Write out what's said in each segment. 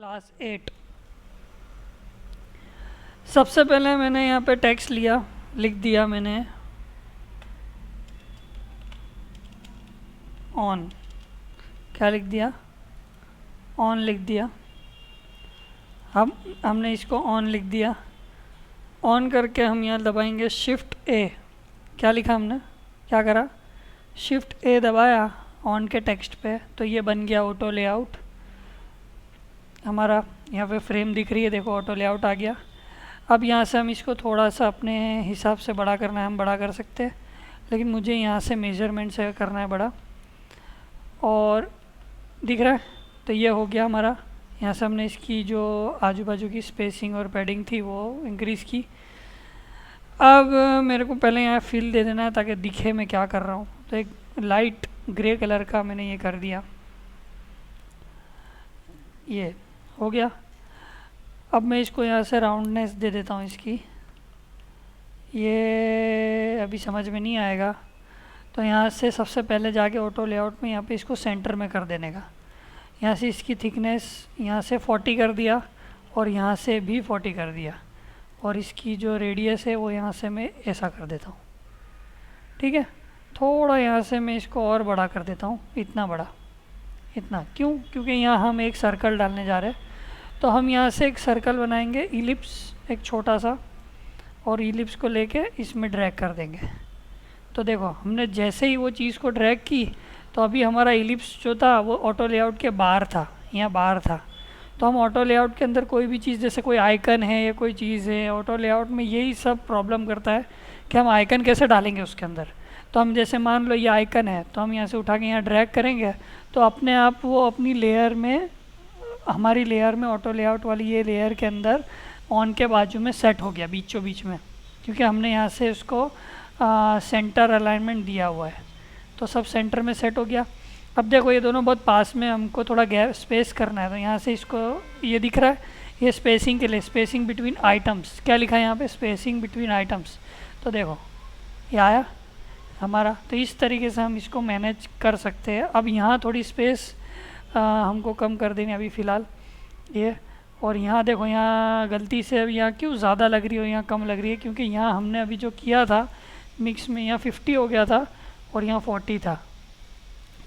Class 8। सबसे पहले मैंने यहाँ पे टेक्स्ट लिख दिया मैंने ऑन। क्या लिख दिया? ऑन लिख दिया। हमने इसको ऑन लिख दिया। ऑन करके हम यहाँ दबाएंगे शिफ्ट ए। क्या लिखा हमने? क्या करा? शिफ्ट ए दबाया ऑन के टेक्स्ट पे, तो ये बन गया ऑटो लेआउट हमारा। यहाँ पे फ्रेम दिख रही है, देखो ऑटो लेआउट आ गया। अब यहाँ से हम इसको थोड़ा सा अपने हिसाब से बड़ा करना है, हम बड़ा कर सकते हैं, लेकिन मुझे यहाँ से मेजरमेंट से करना है बड़ा। और दिख रहा है, तो ये हो गया हमारा। यहाँ से हमने इसकी जो आजू बाजू की स्पेसिंग और पैडिंग थी वो इंक्रीज़ की। अब मेरे को पहले यहाँ फिल दे देना है ताकि दिखे मैं क्या कर रहा हूँ। तो एक लाइट ग्रे कलर का मैंने ये कर दिया, ये हो गया। अब मैं इसको यहाँ से राउंडनेस दे देता हूँ इसकी। ये अभी समझ में नहीं आएगा, तो यहाँ से सबसे पहले जाके ऑटो लेआउट में यहाँ पे इसको सेंटर में कर देने का। यहाँ से इसकी थिकनेस यहाँ से 40 कर दिया और यहाँ से भी 40 कर दिया, और इसकी जो रेडियस है वो यहाँ से मैं ऐसा कर देता हूँ। ठीक है, थोड़ा यहाँ से मैं इसको और बड़ा कर देता हूँ, इतना बड़ा। इतना क्यों? क्योंकि यहाँ हम एक सर्कल डालने जा रहे हैं, तो हम यहाँ से एक सर्कल बनाएंगे, इलिप्स एक छोटा सा, और इलिप्स को लेके इसमें ड्रैग कर देंगे। तो देखो हमने जैसे ही वो चीज़ को ड्रैग की, तो अभी हमारा इलिप्स जो था वो ऑटो लेआउट के बाहर था, यहाँ बाहर था। तो हम ऑटो लेआउट के अंदर कोई भी चीज़, जैसे कोई आइकन है या कोई चीज़ है, ऑटो लेआउट में यही सब प्रॉब्लम करता है कि हम आइकन कैसे डालेंगे उसके अंदर। तो हम जैसे मान लो ये आइकन है, तो हम यहाँ से उठा के यहाँ ड्रैग करेंगे, तो अपने आप वो अपनी लेयर में, हमारी लेयर में, ऑटो लेआउट वाली ये लेयर के अंदर ऑन के बाजू में सेट हो गया, बीचों बीच में, क्योंकि हमने यहाँ से उसको सेंटर अलाइनमेंट दिया हुआ है। तो सब सेंटर में सेट हो गया। अब देखो ये दोनों बहुत पास में, हमको थोड़ा गैप स्पेस करना है, तो यहाँ से इसको, ये दिख रहा है, ये स्पेसिंग के लिए, स्पेसिंग बिटवीन आइटम्स। क्या लिखा है यहाँ पे? Spacing between items. तो देखो ये आया हमारा। तो इस तरीके से हम इसको मैनेज कर सकते हैं। अब यहाँ थोड़ी स्पेस हमको कम कर देनी अभी फ़िलहाल ये। और यहाँ देखो, यहाँ गलती से अब यहाँ क्यों ज़्यादा लग रही हो, यहाँ कम लग रही है, क्योंकि यहाँ हमने अभी जो किया था मिक्स में, यहाँ 50 हो गया था और यहाँ 40 था,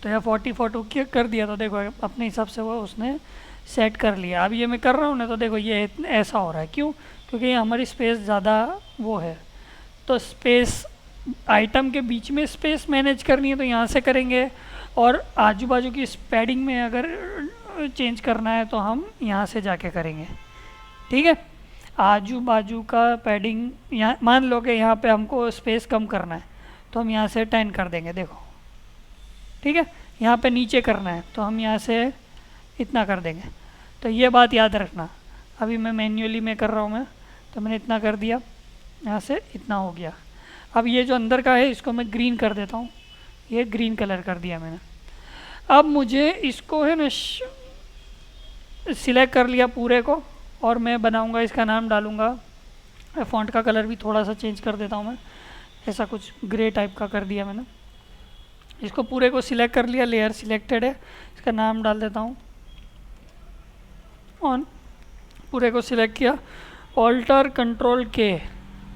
तो यहाँ 40 कर दिया। तो देखो अपने हिसाब से वो उसने सेट कर लिया। अब ये मैं कर रहा हूँ ना, तो देखो ये ऐसा हो रहा है, क्यों? क्योंकि ये हमारी स्पेस ज़्यादा वो है। तो स्पेस, आइटम के बीच में स्पेस मैनेज करनी है तो यहाँ से करेंगे, और आजू बाजू की पैडिंग में अगर चेंज करना है तो हम यहाँ से जाके करेंगे। ठीक है, आजू बाजू का पैडिंग, यहाँ मान लो कि यहाँ पे हमको स्पेस कम करना है, तो हम यहाँ से 10 कर देंगे, देखो। ठीक है, यहाँ पे नीचे करना है तो हम यहाँ से इतना कर देंगे। तो ये बात याद रखना। अभी मैं मैन्युअली में कर रहा हूँ मैं, तो मैंने इतना कर दिया, यहाँ से इतना हो गया। अब ये जो अंदर का है इसको मैं ग्रीन कर देता हूँ, ये ग्रीन कलर कर दिया मैंने। अब मुझे इसको है ना सिलेक्ट कर लिया पूरे को, और मैं बनाऊंगा, इसका नाम डालूंगा, फ़ॉन्ट का कलर भी थोड़ा सा चेंज कर देता हूँ मैं, ऐसा कुछ ग्रे टाइप का कर दिया मैंने। इसको पूरे को सिलेक्ट कर लिया, लेयर सिलेक्टेड है, इसका नाम डाल देता हूँ ऑन। पूरे को सिलेक्ट किया, ऑल्टर कंट्रोल के,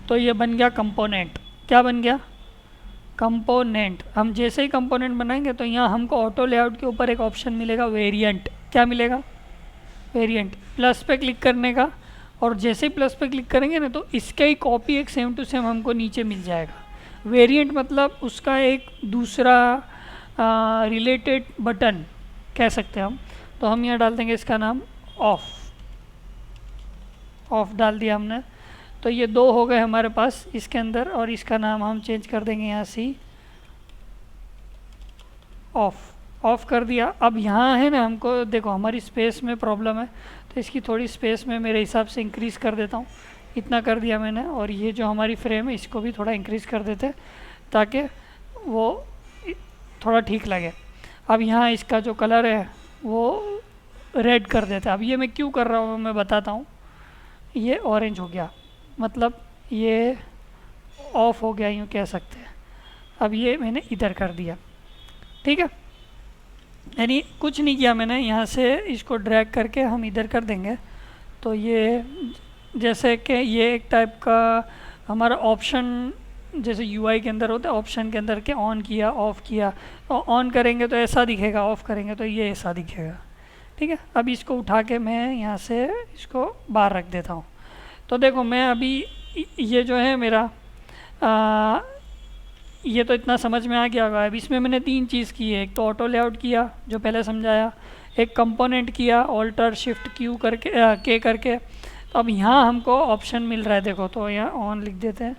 तो ये बन गया कंपोनेंट। क्या बन गया? कंपोनेंट। हम जैसे ही कंपोनेंट बनाएंगे तो यहाँ हमको ऑटो लेआउट के ऊपर एक ऑप्शन मिलेगा, वेरिएंट। क्या मिलेगा? वेरिएंट। प्लस पे क्लिक करने का, और जैसे ही प्लस पे क्लिक करेंगे ना, तो इसका ही कॉपी एक सेम टू सेम हमको नीचे मिल जाएगा। वेरिएंट मतलब उसका एक दूसरा रिलेटेड बटन कह सकते हैं हम। तो हम यहाँ डाल देंगे इसका नाम ऑफ। ऑफ डाल दिया हमने, तो ये दो हो गए हमारे पास इसके अंदर, और इसका नाम हम चेंज कर देंगे यहाँ से ऑफ। ऑफ कर दिया। अब यहाँ है ना, हमको देखो हमारी स्पेस में प्रॉब्लम है, तो इसकी थोड़ी स्पेस में मेरे हिसाब से इंक्रीज़ कर देता हूँ, इतना कर दिया मैंने। और ये जो हमारी फ्रेम है इसको भी थोड़ा इंक्रीज़ कर देते ताकि वो थोड़ा ठीक लगे। अब यहाँ इसका जो कलर है वो रेड कर देते। अब ये मैं क्यों कर रहा हूँ मैं बताता हूँ। ये ऑरेंज हो गया, मतलब ये ऑफ हो गया, यूँ कह सकते हैं। अब ये मैंने इधर कर दिया। ठीक है, यानी कुछ नहीं किया मैंने, यहाँ से इसको ड्रैग करके हम इधर कर देंगे तो ये जैसे कि ये एक टाइप का हमारा ऑप्शन जैसे यूआई के अंदर होता है, ऑप्शन के अंदर के ऑन किया ऑफ़ किया, तो ऑन करेंगे तो ऐसा दिखेगा, ऑफ़ करेंगे तो ये ऐसा दिखेगा। ठीक है, अब इसको उठा के मैं यहाँ से इसको बाहर रख देता हूँ। तो देखो मैं अभी ये जो है मेरा ये तो इतना समझ में आ गया होगा। अब इसमें मैंने 3 चीज़ की है, एक तो ऑटो लेआउट किया जो पहले समझाया, एक कंपोनेंट किया ऑल्टर शिफ्ट क्यू करके के करके। तो अब यहाँ हमको ऑप्शन मिल रहा है, देखो तो यहाँ ऑन लिख देते हैं,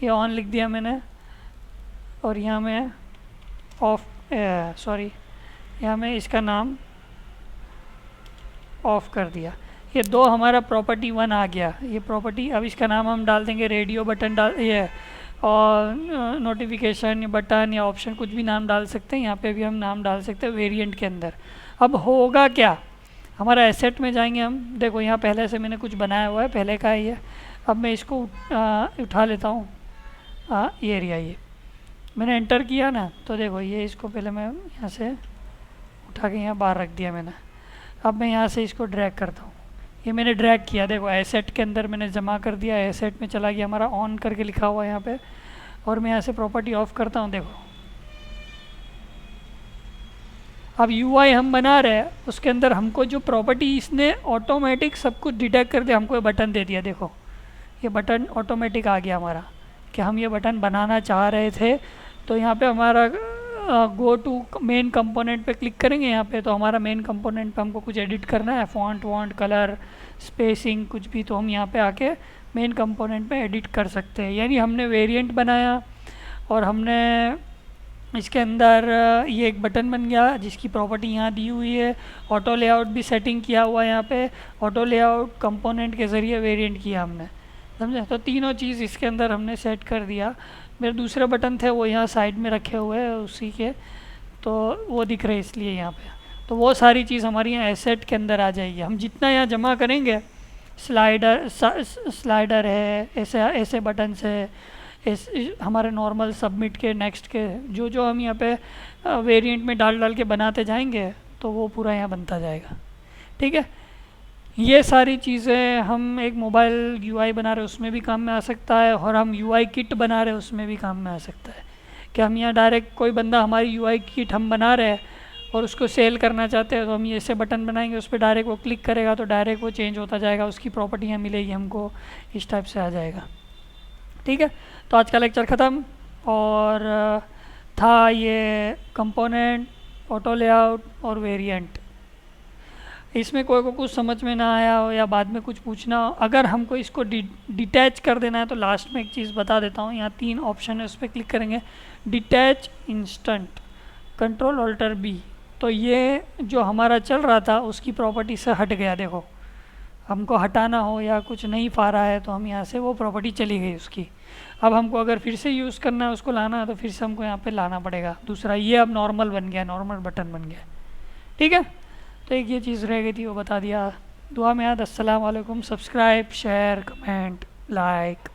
ये ऑन लिख दिया मैंने, और यहाँ मैं ऑफ सॉरी यहाँ मैं इसका नाम ऑफ़ कर दिया। ये 2 हमारा प्रॉपर्टी 1 आ गया, ये प्रॉपर्टी। अब इसका नाम हम डाल देंगे रेडियो बटन डाल ये, और नोटिफिकेशन या बटन या ऑप्शन कुछ भी नाम डाल सकते हैं। यहाँ पे भी हम नाम डाल सकते हैं वेरिएंट के अंदर। अब होगा क्या, हमारा एसेट में जाएंगे हम, देखो यहाँ पहले से मैंने कुछ बनाया हुआ है, पहले का है ये। अब मैं इसको उठा लेता हूँ, ये एरिया, ये मैंने एंटर किया ना, तो देखो ये इसको पहले मैं यहाँ से उठा के यहाँ बाहर रख दिया मैंने। अब मैं यहाँ से इसको ड्रैग करता हूँ, ये मैंने ड्रैग किया, देखो एसेट के अंदर मैंने जमा कर दिया, एसेट में चला गया हमारा, ऑन करके लिखा हुआ है यहाँ पे। और मैं यहाँ से प्रॉपर्टी ऑफ करता हूँ, देखो अब यूआई हम बना रहे हैं, उसके अंदर हमको जो प्रॉपर्टी इसने ऑटोमेटिक सब कुछ डिटेक्ट कर दिया, हमको ये बटन दे दिया। देखो ये बटन ऑटोमेटिक आ गया हमारा कि हम ये बटन बनाना चाह रहे थे। तो यहाँ पे हमारा गो टू मेन कंपोनेंट पे क्लिक करेंगे यहाँ पे, तो हमारा मेन कंपोनेंट पे हमको कुछ एडिट करना है, फॉन्ट वॉन्ट कलर स्पेसिंग कुछ भी, तो हम यहाँ पे आके मेन कंपोनेंट पे एडिट कर सकते हैं। यानी हमने वेरिएंट बनाया और हमने इसके अंदर ये एक बटन बन गया जिसकी प्रॉपर्टी यहाँ दी हुई है, ऑटो लेआउट भी सेटिंग किया हुआ है यहाँ पे, ऑटो लेआउट कंपोनेंट के ज़रिए वेरिएंट किया हमने, समझे। तो तीनों चीज़ इसके अंदर हमने सेट कर दिया। मेरे दूसरे बटन थे वो यहाँ साइड में रखे हुए हैं उसी के, तो वो दिख रहे इसलिए यहाँ पे। तो वो सारी चीज़ हमारी यहाँ एसेट के अंदर आ जाएगी। हम जितना यहाँ जमा करेंगे, स्लाइडर है, ऐसे ऐसे बटन्स है, हमारे नॉर्मल सबमिट के नेक्स्ट के जो जो हम यहाँ पे वेरिएंट में डाल डाल के बनाते जाएंगे तो वो पूरा यहाँ बनता जाएगा। ठीक है, ये सारी चीज़ें हम एक मोबाइल यूआई बना रहे उसमें भी काम में आ सकता है, और हम यूआई किट बना रहे उसमें भी काम में आ सकता है। कि हम यहाँ डायरेक्ट कोई बंदा हमारी यूआई किट हम बना रहे हैं और उसको सेल करना चाहते हैं, तो हम ये ऐसे बटन बनाएंगे, उस पर डायरेक्ट वो क्लिक करेगा तो डायरेक्ट वो चेंज होता जाएगा, उसकी प्रॉपर्टियाँ मिलेगी हमको, इस टाइप से आ जाएगा। ठीक है, तो आज का लेक्चर ख़त्म। और था ये कंपोनेंट, ऑटो लेआउट और वेरिएंट। इसमें कोई को कुछ समझ में ना आया हो या बाद में कुछ पूछना हो, अगर हमको इसको डिटैच कर देना है तो लास्ट में एक चीज़ बता देता हूँ। यहाँ 3 ऑप्शन है, उस पर क्लिक करेंगे, detach instant, control alter B. तो ये जो हमारा चल रहा था उसकी प्रॉपर्टी से हट गया। देखो हमको हटाना हो या कुछ नहीं पा रहा है तो हम यहाँ से वो प्रॉपर्टी चली गई उसकी। अब हमको अगर फिर से यूज़ करना है, उसको लाना है, तो फिर से हमको यहाँ पे लाना पड़ेगा दूसरा। ये अब नॉर्मल बन गया, नॉर्मल बटन बन गया। ठीक है, तो एक ये चीज़ रह गई थी वो बता दिया। दुआ में याद। अस्सलाम वालेकुम। Subscribe, share, comment, like.